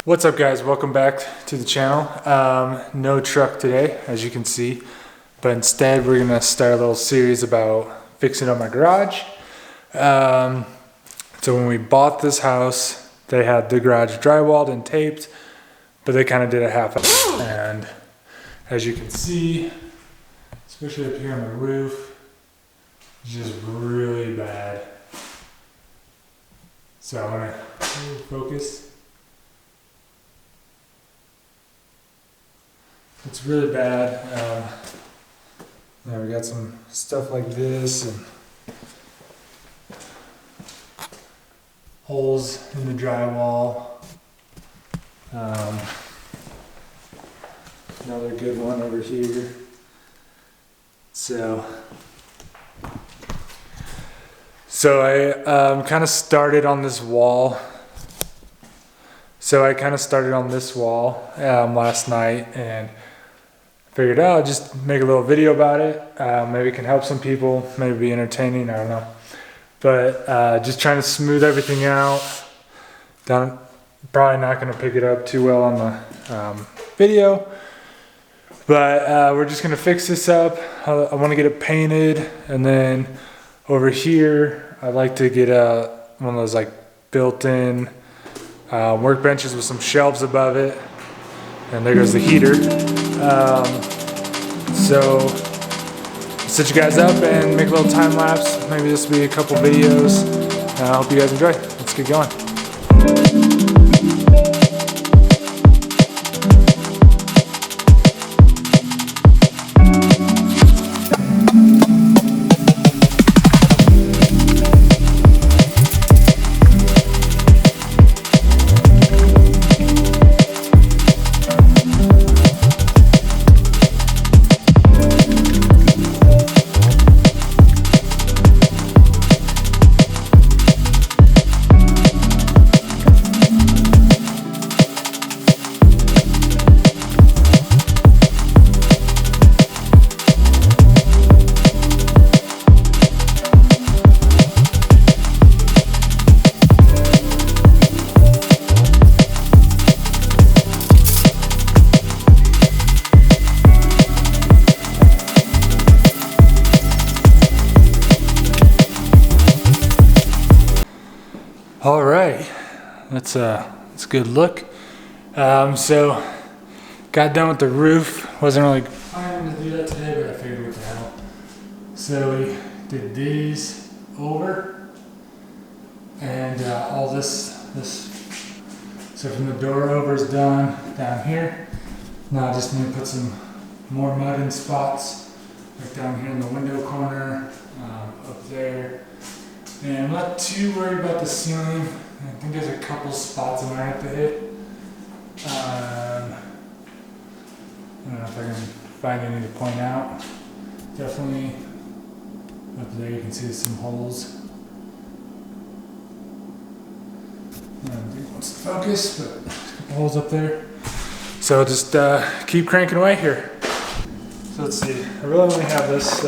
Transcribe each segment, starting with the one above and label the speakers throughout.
Speaker 1: What's up guys, welcome back to the channel. No truck today, as you can see, but instead we're gonna start a little series about fixing up my garage. So when we bought this house, they had the garage drywalled and taped, but they kind of did a half, and as you can see, especially up here on the roof, it's just really bad. So I'm gonna focus. It's really bad. We got some stuff like this and holes in the drywall. Another good one over here. So I kind of started on this wall. Last night and figured out I'll just make a little video about it. Maybe it can help some people, maybe be entertaining, I don't know. But just trying to smooth everything out. Probably not going to pick it up too well on the video. But we're just going to fix this up. I want to get it painted, and then over here I'd like to get one of those like built-in workbenches with some shelves above it. And there goes the heater. So set you guys up and make a little time lapse. Maybe this will be a couple videos. I hope you guys enjoy. Let's get going. All right, that's a good look. So got done with the roof. Wasn't really planning to do that today, but I figured what the hell. So we did these over, and all this. So from the door over is done down here. Now I just need to put some more mud in spots, like down here in the window corner, up there. And I'm not too worried about the ceiling. I think there's a couple spots I might have to hit. I don't know if I can find any to point out. Definitely up there you can see some holes. I don't think it wants to focus, but there's a couple holes up there. So just keep cranking away here. So let's see, I really only have this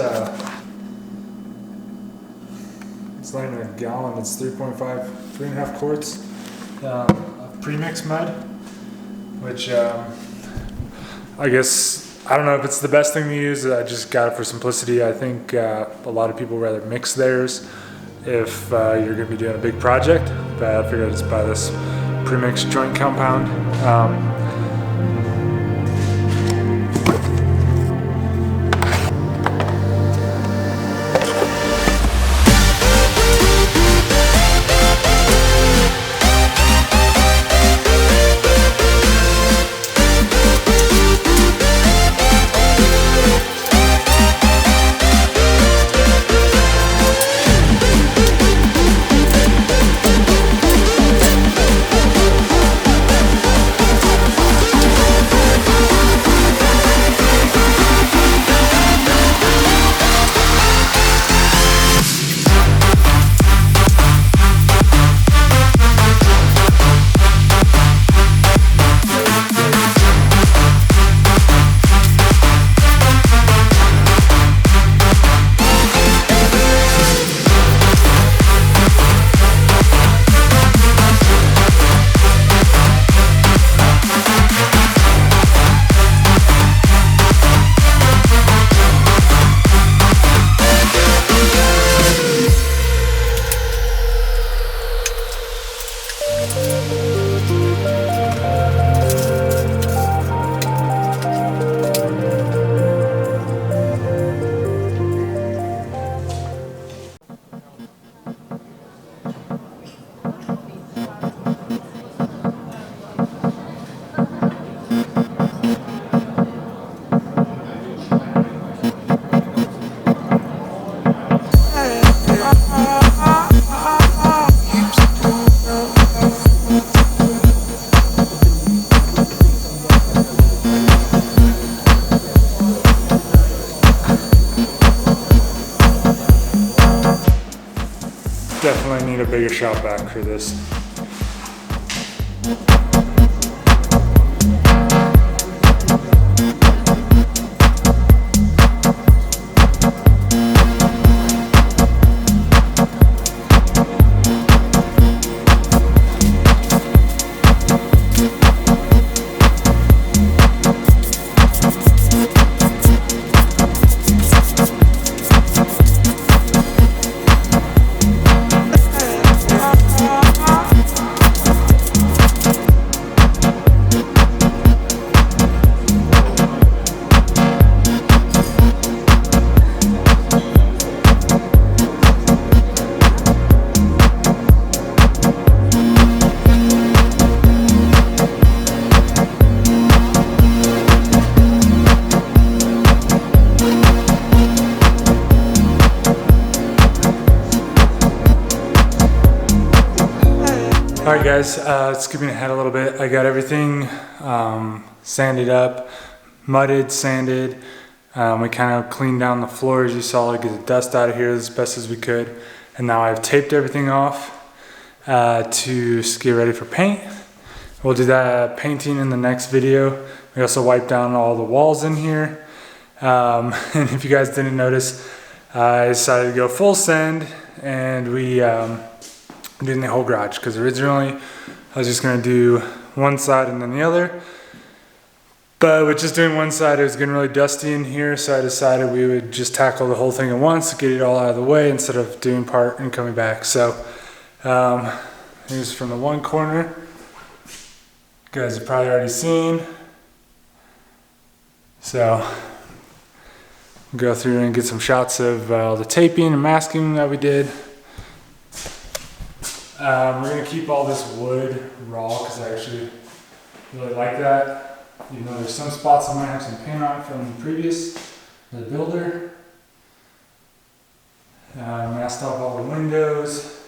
Speaker 1: it's not even a gallon, it's 3.5 quarts of pre-mixed mud, which I guess, I don't know if it's the best thing to use. I just got it for simplicity. I think a lot of people rather mix theirs if you're going to be doing a big project, but I figured I'd just buy this pre-mixed joint compound. Definitely need a bigger shop vac for this. Alright guys, skipping ahead a little bit, I got everything sanded up, mudded, sanded. We kind of cleaned down the floor as you saw to get the dust out of here as best as we could. And now I've taped everything off to get ready for paint. We'll do that painting in the next video. We also wiped down all the walls in here. And if you guys didn't notice, I decided to go full send, and we doing the whole garage, because originally I was just going to do one side and then the other, but with just doing one side it was getting really dusty in here, so I decided we would just tackle the whole thing at once, get it all out of the way instead of doing part and coming back. So here's from the one corner, you guys have probably already seen, so go through and get some shots of the taping and masking that we did. We're going to keep all this wood raw because I actually really like that. Even though there's some spots that might have some paint on it from the builder. Masked off all the windows.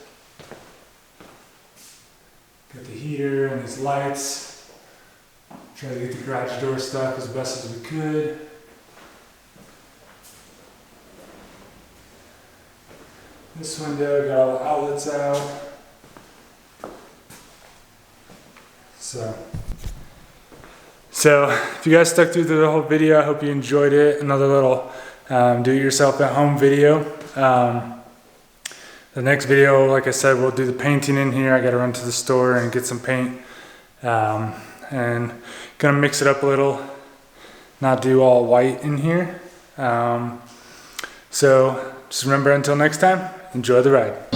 Speaker 1: Got the heater and these lights. Try to get the garage door stuck as best as we could. This window, got all the outlets out. So if you guys stuck through the whole video, I hope you enjoyed it. Another little do-it-yourself-at-home video. The next video, like I said, we'll do the painting in here. I got to run to the store and get some paint, and gonna mix it up a little, not do all white in here. So just remember, until next time, enjoy the ride.